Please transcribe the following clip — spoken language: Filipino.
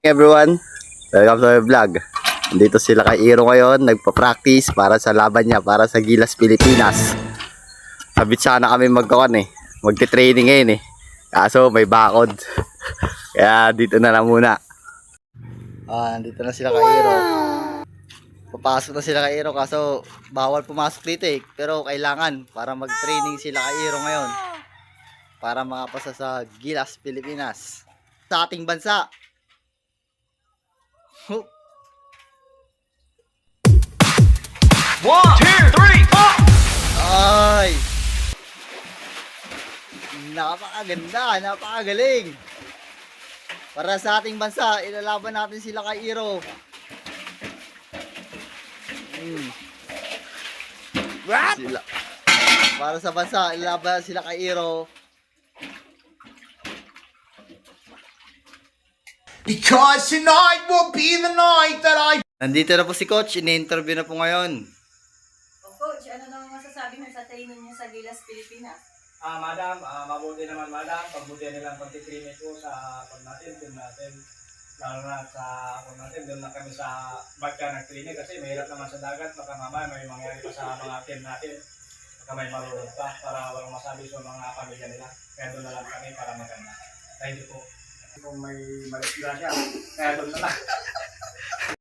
Everyone, welcome to my vlog. Dito sila kay Iro ngayon, nagpa-practice para sa laban niya, para sa Gilas Pilipinas. Habit sana kami magte-training ngayon Kaso may bakod. Kaya dito na lang muna. Dito na sila kay Iro. Papasok na sila kay Iro kaso bawal pumasok dito Pero kailangan para mag-training sila kay Iro ngayon. Para makapasa sa Gilas Pilipinas. Sa ating bansa. 1, 2, 3, 4! Ay! Napakaganda, napakagaling. Para sa ating bansa, ilalaban natin sila kay Iro. Sila. Para sa bansa, ilalaban sila kay Iro. Because tonight will be the night that I... Nandito na po si Coach, ini-interview na po ngayon. Coach, ano naman masasabi mo sa training niyo sa Gilas Pilipinas? Madam, mabuti naman madam, pagbutihan nilang pagtitraining po sa team natin. Lalo na sa natin, doon na kami sa bagka nag-training kasi mahirap naman sa dagat, baka mamaya may mangyari pa sa mga team natin. Baka may marunod pa para walang masabi sa mga pamilya nila. Kaya doon na lang kami para maganda. Thank you po. Kung may malis siya, kaya doon na lang.